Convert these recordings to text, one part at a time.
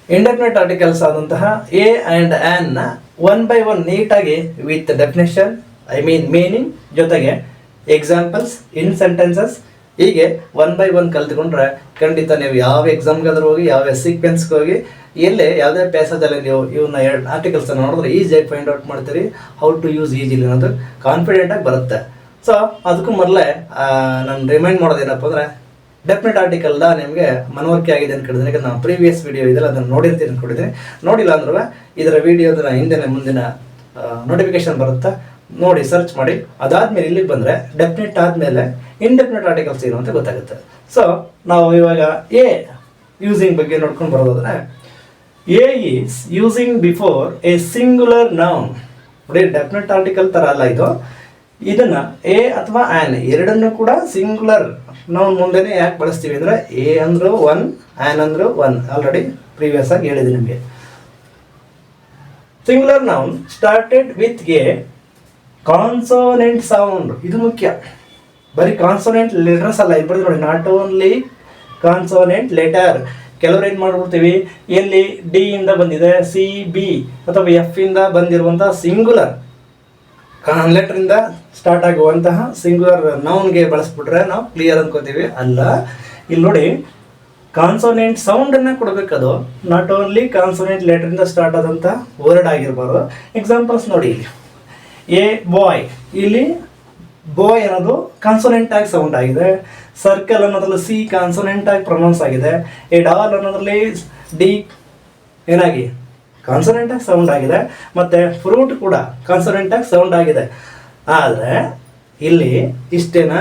Indefinite articles ಆದಂತಹ A and an ನ one by one ನೀಟಾಗಿ ವಿತ್ ಡೆಫಿನೇಷನ್ ಮೀನಿಂಗ್ ಜೊತೆಗೆ ಎಕ್ಸಾಂಪಲ್ಸ್ ಇನ್ ಸೆಂಟೆನ್ಸಸ್ ಹೀಗೆ ಒನ್ ಬೈ ಒನ್ ಕಲ್ತ್ಕೊಂಡ್ರೆ ಖಂಡಿತ ನೀವು ಯಾವ ಎಕ್ಸಾಮ್ಗಾದ್ರೂ ಹೋಗಿ ಯಾವ ಸೀಕ್ವೆನ್ಸ್ಗೆ ಹೋಗಿ ಎಲ್ಲೇ ಯಾವುದೇ ಪ್ಯಾಸೇಜಲ್ಲಿ ನೀವು ಇವನ್ನ ಎರಡು ಆರ್ಟಿಕಲ್ಸನ್ನು ನೋಡಿದ್ರೆ ಈಸಿಯಾಗಿ ಫೈಂಡ್ ಔಟ್ ಮಾಡ್ತೀರಿ, ಹೌ ಟು ಯೂಸ್ ಈಸಿಲಿ ಅನ್ನೋದು ಕಾನ್ಫಿಡೆಂಟಾಗಿ ಬರುತ್ತೆ. ಸೊ ಅದಕ್ಕೂ ಮೊದಲೇ ನಾನು ರಿಮೈಂಡ್ ಮಾಡೋದೇನಪ್ಪ ಅಂದರೆ ಡೆಫಿನೆಟ್ ಆರ್ಟಿಕಲ್ದ ನಿಮಗೆ ಮನವರಿಕೆ ಆಗಿದೆ ಅನ್ಕೊಂಡಿದ್ದೀನಿ. ಯಾಕಂದ್ರೆ ನಾನು ಪ್ರೀವಿಯಸ್ ವಿಡಿಯೋ ಇದೆಲ್ಲ ಅದನ್ನು ನೋಡಿರ್ತೀನಿ ಅನ್ಕೊಂಡಿದ್ದೀನಿ. ನೋಡಿಲ್ಲ ಅಂದ್ರೂ ಇದರ ವಿಡಿಯೋದನ್ನ ಹಿಂದಿನ ಮುಂದಿನ ನೋಟಿಫಿಕೇಶನ್ ಬರುತ್ತೆ, ನೋಡಿ ಸರ್ಚ್ ಮಾಡಿ. ಅದಾದಮೇಲೆ ಇಲ್ಲಿಗೆ ಬಂದರೆ ಡೆಫಿನೆಟ್ ಆದಮೇಲೆ ಇಂಡೆಫಿನೆಟ್ ಆರ್ಟಿಕಲ್ಸ್ ಏನು ಅಂತ ಗೊತ್ತಾಗುತ್ತೆ. ಸೊ ನಾವು ಇವಾಗ ಎ ಯೂಸಿಂಗ್ ಬಗ್ಗೆ ನೋಡ್ಕೊಂಡು ಬರೋದಾದ್ರೆ a is using before a singular noun. ನೋಡಿ ಡೆಫಿನೆಟ್ ಆರ್ಟಿಕಲ್ ಥರ ಅಲ್ಲ ಇದು. ಇದನ್ನು ಎ ಅಥವಾ ಆ್ಯನ್ ಎರಡನ್ನೂ ಕೂಡ ಸಿಂಗುಲರ್ ನೌನ್ ಮುಂದೆನೇ ಯಾಕೆ ಬಳಸ್ತೀವಿ ಅಂದರೆ ಎ ಅಂದರು ಒನ್, ಆ್ಯನ್ ಅಂದರು ಒನ್. ಆಲ್ರೆಡಿ ಪ್ರೀವಿಯಸ್ ಆಗಿ ಹೇಳಿದೆ ನಿಮಗೆ. Singular noun started with a consonant sound. ಇದು ಮುಖ್ಯ. ಬರೀ ಕಾನ್ಸೋನೆಂಟ್ ಲೆಟರ್ಸ್ ಅಲ್ಲ ಇದು ನೋಡಿ, ನಾಟ್ ಓನ್ಲಿ ಕಾನ್ಸೋನೆಂಟ್ ಲೆಟರ್. ಕೆಲವರು ಏನು ಮಾಡ್ಬಿಡ್ತೀವಿ, ಎಲ್ಲಿ ಡಿ ಇಂದ ಬಂದಿದೆ, ಸಿ ಬಿ ಅಥವಾ ಎಫ್ ಇಂದ ಬಂದಿರುವಂಥ ಸಿಂಗುಲರ್ ಲೆಟರಿಂದ ಸ್ಟಾರ್ಟ್ ಆಗುವಂತಹ ಸಿಂಗುಲರ್ ನೌನ್ಗೆ ಬಳಸ್ಬಿಟ್ರೆ ನಾವು ಕ್ಲಿಯರ್ ಅನ್ಕೋತೀವಿ. ಅಲ್ಲ, ಇಲ್ಲಿ ನೋಡಿ ಕಾನ್ಸೋನೆಂಟ್ ಸೌಂಡನ್ನು ಕೊಡಬೇಕದು. ನಾಟ್ ಓನ್ಲಿ ಕಾನ್ಸೋನೆಂಟ್ ಲೆಟರಿಂದ ಸ್ಟಾರ್ಟ್ ಆದಂಥ ವರ್ಡ್ ಆಗಿರ್ಬಾರ್ದು. ಎಕ್ಸಾಂಪಲ್ಸ್ ನೋಡಿ, ಎ ಬಾಯ್, ಇಲ್ಲಿ ಬಾಯ್ ಅನ್ನೋದು ಕಾನ್ಸೋನೆಂಟ್ ಆಗಿ ಸೌಂಡ್ ಆಗಿದೆ. ಸರ್ಕಲ್ ಅನ್ನೋದ್ರಲ್ಲಿ ಸಿ ಕಾನ್ಸೋನೆಂಟ್ ಆಗಿ ಪ್ರೊನೌನ್ಸ್ ಆಗಿದೆ. ಎ ಡಾಲ್ ಅನ್ನೋದ್ರಲ್ಲಿ ಡಿ ಏನಾಗಿ ಕಾನ್ಸೋನೆಂಟ್ ಆಗಿ ಸೌಂಡ್ ಆಗಿದೆ. ಮತ್ತು ಫ್ರೂಟ್ ಕೂಡ ಕಾನ್ಸೋನೆಂಟ್ ಆಗಿ ಸೌಂಡ್ ಆಗಿದೆ. ಆದರೆ ಇಲ್ಲಿ ಇಷ್ಟೇನಾ?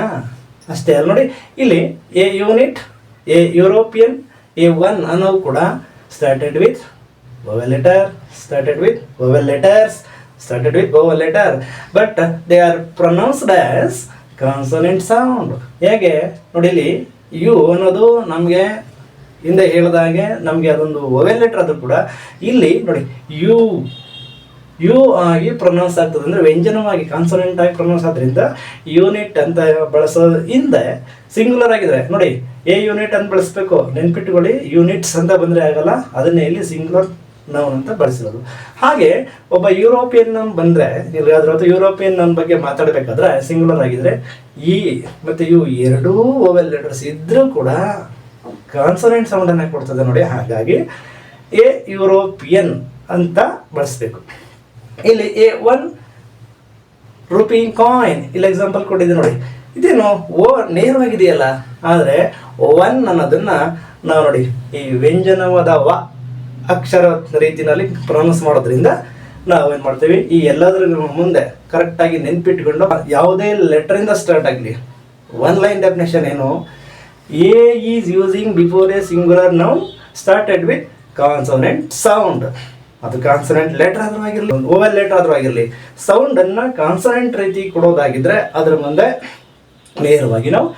ಅಷ್ಟೇ ಅಲ್ಲ ನೋಡಿ, ಇಲ್ಲಿ a unit, a European, a one ಅನ್ನೋವು ಕೂಡ started with vowel letter, started with vowel letters, started with vowel letter, but they are pronounced as consonant sound. ಹೇಗೆ ನೋಡಿ, ಇಲ್ಲಿ ಯು ಅನ್ನೋದು ನಮಗೆ ಹಿಂದೆ ಹೇಳಿದಾಗೆ ನಮಗೆ ಅದೊಂದು ವೊವೆಲ್ ಲೆಟರ್ ಆದರೂ ಕೂಡ ಇಲ್ಲಿ ನೋಡಿ ಯು ಯು ಆಗಿ ಪ್ರೊನೌನ್ಸ್ ಆಗ್ತದೆ. ಅಂದರೆ ವ್ಯಂಜನವಾಗಿ ಕಾನ್ಸೋನೆಂಟ್ ಆಗಿ ಪ್ರೊನೌನ್ಸ್ ಆದ್ರಿಂದ ಯೂನಿಟ್ ಅಂತ ಬಳಸೋದು ಹಿಂದೆ ಸಿಂಗುಲರ್ ಆಗಿದ್ರೆ ನೋಡಿ ಎ ಯೂನಿಟ್ ಅಂತ ಬಳಸಬೇಕು. ನೆನ್ಪಿಟ್ಟುಕೊಳ್ಳಿ, ಯೂನಿಟ್ಸ್ ಅಂತ ಬಂದರೆ ಆಗಲ್ಲ, ಅದನ್ನೇ ಇಲ್ಲಿ ಸಿಂಗುಲರ್ ನೌನ್ ಅಂತ ಬಳಸಿರೋದು. ಹಾಗೆ ಒಬ್ಬ ಯುರೋಪಿಯನ್ ನೌನ್ ಬಂದರೆ ಎಲ್ಲಿಗಾದ್ರೂ ಅಥವಾ ಯುರೋಪಿಯನ್ ನೌನ್ ಬಗ್ಗೆ ಮಾತಾಡಬೇಕಾದ್ರೆ ಸಿಂಗುಲರ್ ಆಗಿದ್ರೆ ಇ ಮತ್ತು ಯು ಎರಡೂ ವೊವೆಲ್ ಲೆಟರ್ಸ್ ಇದ್ರೂ ಕೂಡ ಕಾನ್ಸೋನೆಂಟ್ ಸೌಂಡನ್ನು ಕೊಡ್ತದೆ ನೋಡಿ. ಹಾಗಾಗಿ ಎ ಯುರೋಪಿಯನ್ ಅಂತ ಬಳಸಬೇಕು. ಇಲ್ಲಿ ಎ ಒನ್ ರುಪಿ ಕಾಯಿನ್, ಇಲ್ಲಿ ಎಕ್ಸಾಂಪಲ್ ಕೊಟ್ಟಿದ್ದೆ ನೋಡಿ. ಇದೇನು ಓ ನೇರವಾಗಿದೆಯಲ್ಲ, ಆದರೆ ಒನ್ ಅನ್ನೋದನ್ನು ನಾವು ನೋಡಿ ಈ ವ್ಯಂಜನವಾದ ವ ಅಕ್ಷರ ರೀತಿಯಲ್ಲಿ ಪ್ರೊನೌನ್ಸ್ ಮಾಡೋದ್ರಿಂದ ನಾವೇನು ಮಾಡ್ತೀವಿ, ಈ ಎಲ್ಲದ್ರ ಮುಂದೆ ಕರೆಕ್ಟಾಗಿ ನೆನ್ಪಿಟ್ಕೊಂಡು ಯಾವುದೇ ಲೆಟರಿಂದ ಸ್ಟಾರ್ಟ್ ಆಗಲಿ ಒನ್ ಲೈನ್ ಡೆಫಿನೇಷನ್ ಏನು, A is using before a singular noun started with consonant sound. ಅದು ಕಾನ್ಸನೆಂಟ್ ಲೆಟರ್ ಆದರೂ ಆಗಿರಲಿ, ಓವೆಲ್ ಲೆಟರ್ ಆದರೂ ಆಗಿರಲಿ, ಸೌಂಡನ್ನು ಕಾನ್ಸನೆಂಟ್ ರೀತಿ ಕೊಡೋದಾಗಿದ್ದರೆ ಅದರ ಮುಂದೆ ನೇರವಾಗಿ ನಾವು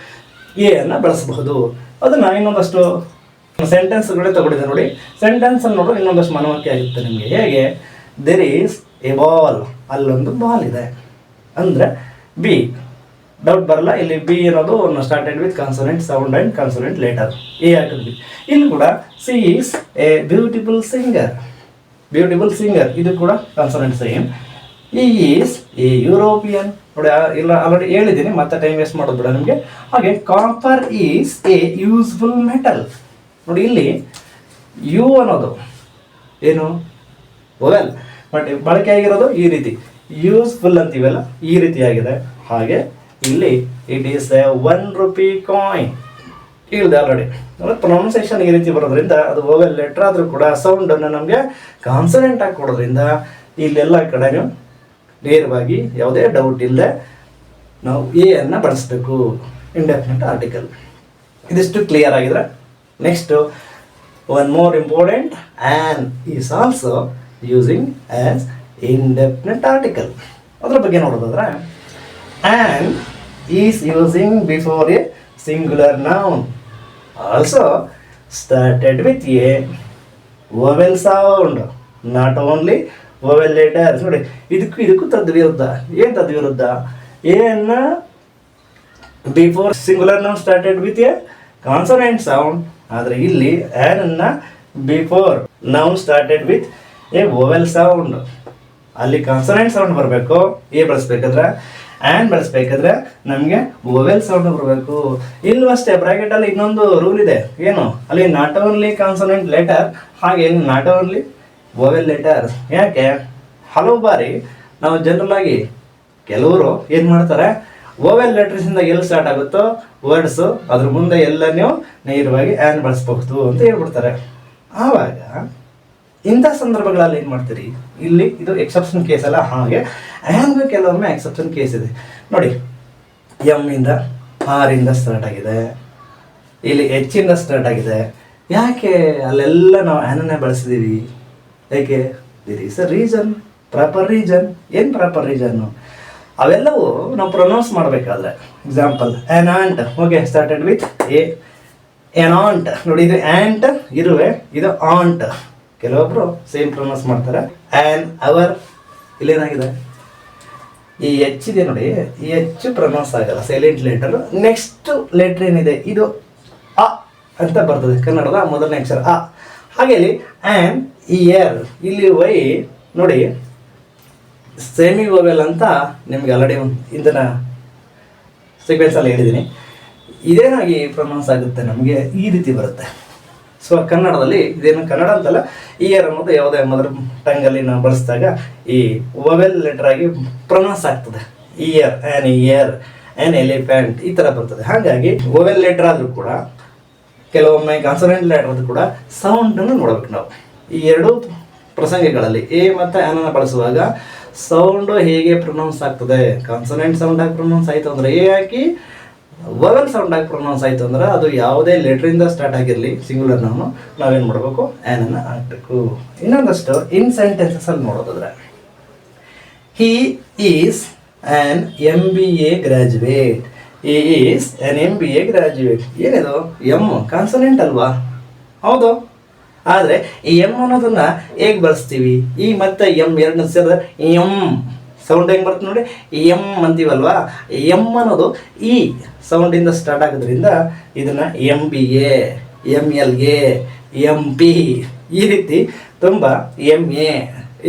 ಎ ಅನ್ನು ಬಳಸಬಹುದು. ಅದನ್ನು ಇನ್ನೊಂದಷ್ಟು ಸೆಂಟೆನ್ಸ್ಗಳೇ ತಗೊಂಡಿದೆ ನೋಡಿ. ಸೆಂಟೆನ್ಸಲ್ಲಿ ನೋಡೋ ಇನ್ನೊಂದಷ್ಟು ಮನವರಿಕೆ ಆಗುತ್ತೆ ನಿಮಗೆ. ಹೇಗೆ, ದೇರ್ ಈಸ್ ಎ ಬಾಲ್, ಅಲ್ಲೊಂದು ಬಾಲ್ ಇದೆ ಅಂದರೆ ಬಿ, ಡೌಟ್ ಬರಲ್ಲ. ಇಲ್ಲಿ ಬಿ ಅನ್ನೋದು started with consonant sound and consonant letter, A ಹಾಕಿದ್ವಿ. ಇಲ್ಲಿ ಕೂಡ C is A beautiful singer, beautiful singer ಇದು ಕೂಡ ಕಾನ್ಸೋನೆಂಟ್ ಸೇಮ್. ಈ ಈಸ್ ಎ ಯುರೋಪಿಯನ್ ನೋಡಿ, ಇಲ್ಲ ಆಲ್ರೆಡಿ ಹೇಳಿದ್ದೀನಿ, ಮತ್ತೆ ಟೈಮ್ ವೇಸ್ಟ್ ಮಾಡೋದು ಬಿಡ ನಿಮಗೆ. ಹಾಗೆ copper is A useful metal ನೋಡಿ. ಇಲ್ಲಿ ಯು ಅನ್ನೋದು ಏನು ವೊವೆಲ್, ಬಟ್ ಬಳಕೆ ಆಗಿರೋದು ಈ ರೀತಿ ಯೂಸ್ಫುಲ್ ಅಂತೀವಲ್ಲ ಈ ರೀತಿ ಆಗಿದೆ. ಹಾಗೆ ಇಲ್ಲಿ it is A 1 rupee coin ಹೇಳಿದೆ ಆಲ್ರೆಡಿ. ಪ್ರೊನೌನ್ಸಿಯೇಷನ್ ಈ ರೀತಿ ಬರೋದ್ರಿಂದ ಅದು ವೊವೆಲ್ ಲೆಟರ್ ಆದರೂ ಕೂಡ ಸೌಂಡನ್ನು ನಮಗೆ ಕಾನ್ಸನೆಂಟ್ ಆಗಿ ಕೊಡೋದ್ರಿಂದ ಇಲ್ಲೆಲ್ಲ ಕಡೆನೂ ನೇರವಾಗಿ ಯಾವುದೇ ಡೌಟ್ ಇಲ್ಲದೆ ನಾವು ಎ ಅನ್ನು ಬಳಸಬೇಕು ಇಂಡೆಫಿನೆಟ್ ಆರ್ಟಿಕಲ್. ಇದಿಷ್ಟು ಕ್ಲಿಯರ್ ಆಗಿದ್ರೆ next one more important, an is also using as indefinite article. ಅದರ ಬಗ್ಗೆ ನೋಡೋದಾದ್ರೆ an is using before a singular noun also started with a vowel sound, not only vowel letters ನೋಡಿ. ಇದಕ್ಕೂ ತದ್ವಿರುದ್ಧ. ಏನು ತದ್ವಿರುದ್ಧ? ಎ ಅನ್ನು before singular noun started with a consonant sound, ಆದರೆ ಇಲ್ಲಿ ಆ್ಯನನ್ನು before noun started with a vowel sound. ಅಲ್ಲಿ ಕಾನ್ಸನೆಂಟ್ ಸೌಂಡ್ ಬರಬೇಕು. ಎ ಬಳಸ್ಬೇಕಾದ್ರೆ ಆ್ಯಂಡ್ ಬಳಸ್ಬೇಕಾದ್ರೆ ನಮಗೆ ವೋವೆಲ್ ಸೌಂಡ್ ಬರಬೇಕು. ಇಲ್ಲೂ ಅಷ್ಟೇ ಬ್ರಾಕೆಟಲ್ಲಿ ಇನ್ನೊಂದು ರೂಲ್ ಇದೆ. ಏನು ಅಲ್ಲಿ ನಾಟ್ ಓನ್ಲಿ ಕಾನ್ಸನೆಂಟ್ ಲೆಟರ್, ಹಾಗೆ ನಾಟ್ ಓನ್ಲಿ ವೋವೆಲ್ ಲೆಟರ್. ಯಾಕೆ ಹಲವು ಬಾರಿ ನಾವು ಜನರಲ್ ಆಗಿ ಕೆಲವರು ಏನು ಮಾಡ್ತಾರೆ, ವೋವೆಲ್ ಲೆಟರ್ಸಿಂದ ಎಲ್ಲಿ ಸ್ಟಾರ್ಟ್ ಆಗುತ್ತೋ ವರ್ಡ್ಸು ಅದ್ರ ಮುಂದೆ ಎಲ್ಲ ನೀವು ನೇರವಾಗಿ ಆ್ಯನ್ ಬಳಸ್ಬಹುದು ಅಂತ ಹೇಳ್ಬಿಡ್ತಾರೆ. ಆವಾಗ ಇಂಥ ಸಂದರ್ಭಗಳಲ್ಲಿ ಏನು ಮಾಡ್ತೀರಿ, ಇಲ್ಲಿ ಇದು ಎಕ್ಸೆಪ್ಷನ್ ಕೇಸ್ ಅಲ್ಲ, ಹಾಗೆ ಆ್ಯನ್ಗೂ ಕೆಲವೊಮ್ಮೆ ಎಕ್ಸೆಪ್ಷನ್ ಕೇಸ್ ಇದೆ ನೋಡಿ. ಎಮ್ಮಿಂದ ಆರಿಂದ ಸ್ಟಾರ್ಟ್ ಆಗಿದೆ, ಇಲ್ಲಿ ಹೆಚ್ಚಿಂದ ಸ್ಟಾರ್ಟ್ ಆಗಿದೆ. ಯಾಕೆ ಅಲ್ಲೆಲ್ಲ ನಾವು ಆ್ಯನನ್ನೇ ಬಳಸಿದ್ದೀವಿ? ಯಾಕೆ? There is a reason, proper reason. ಏನು ಪ್ರಾಪರ್ ರೀಸನ್ನು? ಅವೆಲ್ಲವೂ ನಾವು ಪ್ರೊನೌನ್ಸ್ ಮಾಡಬೇಕಾದ್ರೆ. Example an ant, okay, started with A. An ant ನೋಡಿ, ಇದು ಆ್ಯಂಟ್ ಇರುವೆ, ಇದು ಆಂಟ್. ಕೆಲವೊಬ್ರು ಸೇಮ್ ಪ್ರೊನೌನ್ಸ್ ಮಾಡ್ತಾರೆ. ಆ್ಯನ್ ಅವರ್, ಇಲ್ಲೇನಾಗಿದೆ ಈ ಹೆಚ್ಚಿದೆ ನೋಡಿ, ಈ ಹೆಚ್ಚು ಪ್ರೊನೌನ್ಸ್ ಆಗಲ್ಲ, ಸೈಲೆಂಟ್ ಲೆಟರ್. ನೆಕ್ಸ್ಟ್ ಲೆಟ್ರ್ ಏನಿದೆ ಇದು ಅ ಅಂತ ಬರ್ತದೆ, ಕನ್ನಡದ ಮೊದಲನೇ ಅಕ್ಷರ ಅ. ಹಾಗೆ ಇಲ್ಲಿ ಆ್ಯನ್ ಇಯರ್, ಇಲ್ಲಿ ವೈ ನೋಡಿ ಸೆಮಿ ವೋವೆಲ್ ಅಂತ ನಿಮ್ಗೆ ಆಲ್ರೆಡಿ ಇಂದಿನ ಸೀಕ್ವೆನ್ಸಲ್ಲಿ ಹೇಳಿದ್ದೀನಿ. ಇದೇನಾಗಿ ಪ್ರೊನೌನ್ಸ್ ಆಗುತ್ತೆ ನಮಗೆ ಈ ರೀತಿ ಬರುತ್ತೆ. ಸೊ ಕನ್ನಡದಲ್ಲಿ ಇದೇನು ಕನ್ನಡ ಅಂತಲ್ಲ, ಇಯರ್ ಅನ್ನೋದು ಯಾವುದೇ ಮದರ್ ಟಂಗಲ್ಲಿ ನಾವು ಬಳಸಿದಾಗ ಈ ವೋವೆಲ್ ಲೆಟರ್ ಆಗಿ ಪ್ರೊನೌನ್ಸ್ ಆಗ್ತದೆ. Year, an year, an elephant, ಈ ಥರ ಬರ್ತದೆ. ಹಾಗಾಗಿ ವೋವೆಲ್ ಲೆಟರ್ ಆದರೂ ಕೂಡ ಕೆಲವೊಮ್ಮೆ ಕಾನ್ಸನೆಂಟ್ ಲೆಟರ್ ಆದರೂ ಕೂಡ ಸೌಂಡನ್ನು ನೋಡಬೇಕು ನಾವು. ಈ ಎರಡೂ ಪ್ರಸಂಗಗಳಲ್ಲಿ ಎ ಮತ್ತು ಆ್ಯನನ್ನು ಬಳಸುವಾಗ ಸೌಂಡು ಹೇಗೆ ಪ್ರೊನೌನ್ಸ್ ಆಗ್ತದೆ, ಕಾನ್ಸನೆಂಟ್ ಸೌಂಡ್ ಆಗಿ ಪ್ರೊನೌನ್ಸ್ ಆಯಿತು ಅಂದರೆ ಎ ಹಾಕಿ, ವೋವೆಲ್ ಸೌಂಡ್ ಆಗಿ ಪ್ರೊನೌನ್ಸ್ ಆಯಿತು ಅಂದ್ರೆ ಅದು ಯಾವುದೇ ಲೆಟ್ರಿಂದ ಸ್ಟಾರ್ಟ್ ಆಗಿರಲಿ ಸಿಂಗುಲರ್ ನಾವೇನು ಮಾಡಬೇಕು, ಆ್ಯನನ್ನು ಹಾಕಬೇಕು. ಇನ್ನೊಂದಷ್ಟು ಇನ್ ಸೆಂಟೆನ್ಸಸ್ಸಲ್ಲಿ ನೋಡೋದಾದ್ರೆ, he is an MBA graduate. He is an MBA graduate. ಏನಿದು ಎಮ್ ಕಾನ್ಸನೆಂಟ್ ಅಲ್ವಾ? ಹೌದು. ಆದರೆ ಈ ಎಮ್ ಅನ್ನೋದನ್ನ ಹೇಗೆ ಬಳಸ್ತೀವಿ? ಈ ಮತ್ತೆ ಎಮ್ ಎರಡನ್ನ ಸೇರಿದ್ರೆ ಎಮ್ ಸೌಂಡ್ ಹೆಂಗೆ ಬರ್ತದೆ ನೋಡಿ, ಎಮ್ ಅಂತೀವಲ್ವಾ. ಎಮ್ ಅನ್ನೋದು ಈ ಸೌಂಡಿಂದ ಸ್ಟಾರ್ಟ್ ಆಗೋದ್ರಿಂದ ಇದನ್ನು MBA, MLA, MP ಈ ರೀತಿ ತುಂಬ MA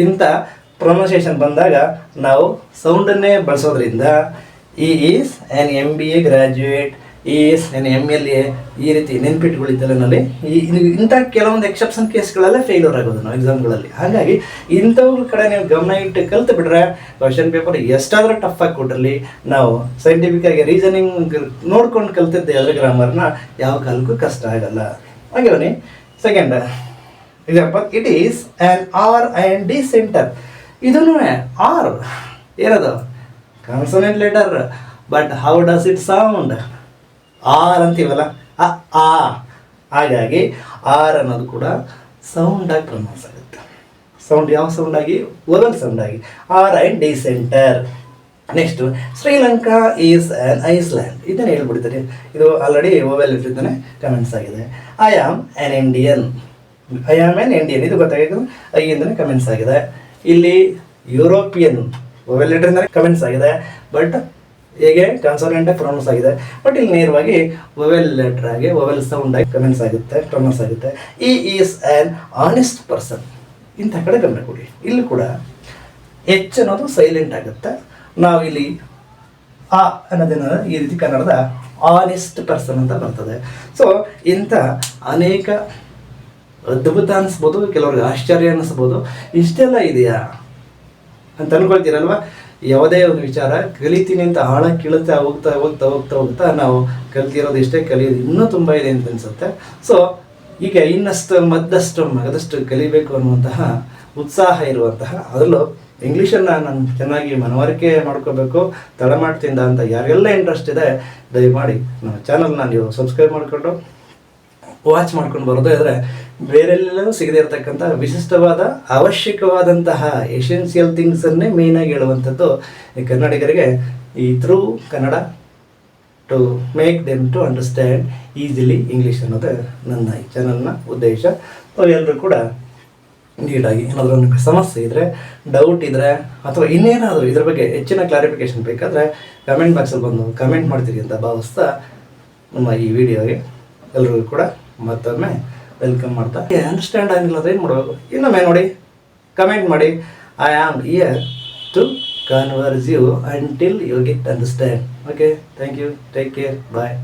ಇಂಥ ಪ್ರೊನೌನ್ಸಿಯೇಷನ್ ಬಂದಾಗ ನಾವು ಸೌಂಡನ್ನೇ ಬಳಸೋದ್ರಿಂದ ಈ is an MBA graduate, is an MLA ಈ ರೀತಿ ನೆನ್ಪಿಟ್ಕೊಳ್ಳಿದ್ದರಲ್ಲಿ ಇಂಥ ಕೆಲವೊಂದು ಎಕ್ಸೆಪ್ಷನ್ ಕೇಸ್ಗಳೆಲ್ಲ ಫೇಲ್ಯೂರ್ ಆಗೋದು ನಾವು ಎಕ್ಸಾಮ್ಗಳಲ್ಲಿ. ಹಾಗಾಗಿ ಇಂಥವ್ರ ಕಡೆ ನೀವು ಗಮನ ಇಟ್ಟು ಕಲ್ತು ಬಿಟ್ರೆ ಕ್ವಶನ್ ಪೇಪರ್ ಎಷ್ಟಾದರೂ ಟಫ್ ಆಗಿ ಕೊಟ್ಟಿರಲಿ, ನಾವು ಸೈಂಟಿಫಿಕ್ಕಾಗಿ ರೀಸನಿಂಗ್ ನೋಡ್ಕೊಂಡು ಕಲ್ತಿದ್ದೆ ಅದರ ಗ್ರಾಮರ್ನ ಯಾವ ಕಾಲಕ್ಕೂ ಕಷ್ಟ ಆಗಲ್ಲ. ಹಾಗೆ ಬನ್ನಿ second example, it is an R&D centre. ಇದನ್ನು ಆರ್ ಏನದು consonant letter, but how does it sound? R ಅಂತೀವಲ್ಲ, ಆ. ಹಾಗಾಗಿ ಆರ್ ಅನ್ನೋದು ಕೂಡ ಸೌಂಡಾಗಿ ಪ್ರೊನೌನ್ಸ್ ಆಗುತ್ತೆ. ಸೌಂಡ್ ಯಾವ ಸೌಂಡಾಗಿ? ವೋವೆಲ್ ಸೌಂಡಾಗಿ. R&D centre. Next Sri Lanka is an island. ಇದನ್ನು ಹೇಳ್ಬಿಡ್ತೀನಿ, ಇದು ಆಲ್ರೆಡಿ ವೋವೆಲ್ ಇಟ್ಟಿದ್ದಾನೆ, ಕಮೆಂಟ್ಸ್ ಆಗಿದೆ. I am an Indian. I am an Indian ಇದು ಗೊತ್ತಾಗಿದ್ದು ಐಯಿಂದನೇ ಕಮೆಂಟ್ಸ್ ಆಗಿದೆ. ಇಲ್ಲಿ ಯುರೋಪಿಯನ್ ವೋವೆಲ್ ಲೆಟರಿಂದನೇ ಕಮೆಂಟ್ಸ್ ಆಗಿದೆ, ಬಟ್ ಹೇಗೆ ಕಾನ್ಸೋನೆಂಟ್ ಪ್ರೊನೌನ್ಸ್ ಆಗಿದೆ. ಬಟ್ ಇಲ್ಲಿ ನೇರವಾಗಿ ವೋವೆಲ್ ಲೆಟರ್ ಆಗಿ ವೋವೆಲ್ ಸೌಂಡ್ ಆಗಿ ಕಮೆಂಟ್ಸ್ ಆಗುತ್ತೆ, ಪ್ರೊನೌನ್ಸ್ ಆಗುತ್ತೆ. ಈ ಈಸ್ ಆ್ಯನ್ ಆನೆಸ್ಟ್ ಪರ್ಸನ್. ಇಂಥ ಕಡೆ ಗಮನ ಕೊಡಿ. ಇಲ್ಲಿ ಕೂಡ ಎಚ್ ಅನ್ನೋದು ಸೈಲೆಂಟ್ ಆಗುತ್ತೆ. ನಾವು ಇಲ್ಲಿ ಆ ಅನ್ನೋದೇನ ಈ ರೀತಿ ಕನ್ನಡದ ಆನೆಸ್ಟ್ ಪರ್ಸನ್ ಅಂತ ಬರ್ತದೆ. ಸೊ ಇಂಥ ಅನೇಕ ಅದ್ಭುತ ಅನಿಸ್ಬೋದು, ಕೆಲವ್ರಿಗೆ ಆಶ್ಚರ್ಯ ಅನ್ನಿಸ್ಬೋದು. ಇಷ್ಟೆಲ್ಲ ಇದೆಯಾ ಅಂತ ಅನ್ಕೊಳ್ತೀರಲ್ವ. ಯಾವುದೇ ಒಂದು ವಿಚಾರ ಕಲಿತೀನಿ ಅಂತ ಆಳಕ್ಕೆ ಕೀಳುತ್ತಾ ಹೋಗ್ತಾ ಹೋಗ್ತಾ ಹೋಗ್ತಾ ಹೋಗ್ತಾ ನಾವು ಕಲ್ತಿರೋದು ಇಷ್ಟೇ, ಕಲಿಯೋದು ಇನ್ನೂ ತುಂಬ ಇದೆ ಅಂತ ಅನಿಸುತ್ತೆ. ಸೊ ಈಗ ಇನ್ನಷ್ಟು ಮಗದಷ್ಟು ಕಲಿಬೇಕು ಅನ್ನುವಂತಹ ಉತ್ಸಾಹ ಇರುವಂತಹ, ಅದರಲ್ಲೂ ಇಂಗ್ಲೀಷನ್ನು ನಾನು ಚೆನ್ನಾಗಿ ಮನವರಿಕೆ ಮಾಡ್ಕೋಬೇಕು, ತಡಮಾಡ್ತಿಂದ ಅಂತ ಯಾರಿಗೆಲ್ಲ ಇಂಟ್ರೆಸ್ಟ್ ಇದೆ ದಯಮಾಡಿ ನಮ್ಮ ಚಾನಲ್ನ ನೀವು ಸಬ್ಸ್ಕ್ರೈಬ್ ಮಾಡಿಕೊಂಡು ವಾಚ್ ಮಾಡ್ಕೊಂಡು ಬರೋದು. ಆದರೆ ಬೇರೆಲ್ಲೂ ಸಿಗದೇ ಇರತಕ್ಕಂಥ ವಿಶಿಷ್ಟವಾದ ಅವಶ್ಯಕವಾದಂತಹ ಎಸೆನ್ಷಿಯಲ್ ಥಿಂಗ್ಸನ್ನೇ ಮೇಯ್ನಾಗಿ ಹೇಳುವಂಥದ್ದು ಈ ಕನ್ನಡಿಗರಿಗೆ ಈ through Kannada to make them to understand easily English ಅನ್ನೋದು ನನ್ನ ಈ ಚಾನಲ್ನ ಉದ್ದೇಶ. ಎಲ್ಲರೂ ಕೂಡ ನೀಟಾಗಿ ಏನಾದರೂ ನಿಮಗೆ ಸಮಸ್ಯೆ ಇದ್ದರೆ, ಡೌಟ್ ಇದ್ದರೆ, ಅಥವಾ ಇನ್ನೇನಾದರೂ ಇದ್ರ ಬಗ್ಗೆ ಹೆಚ್ಚಿನ ಕ್ಲಾರಿಫಿಕೇಷನ್ ಬೇಕಾದರೆ ಕಮೆಂಟ್ ಬಾಕ್ಸಲ್ಲಿ ಬಂದು ಕಮೆಂಟ್ ಮಾಡ್ತೀರಿ ಅಂತ ಭಾವಿಸ್ತಾ ನಮ್ಮ ಈ ವಿಡಿಯೋಗೆ ಎಲ್ರಿಗೂ ಕೂಡ ಮತ್ತೊಮ್ಮೆ ವೆಲ್ಕಮ್ ಮಾಡ್ತಾ ಅಂಡರ್ಸ್ಟ್ಯಾಂಡ್ ಆಗಿಲ್ಲ ಏನು ಮಾಡಬೇಕು ಇನ್ನೊಮ್ಮೆ ನೋಡಿ ಕಮೆಂಟ್ ಮಾಡಿ. I am here to converse you until you get understand. Okay, thank you, take care, bye.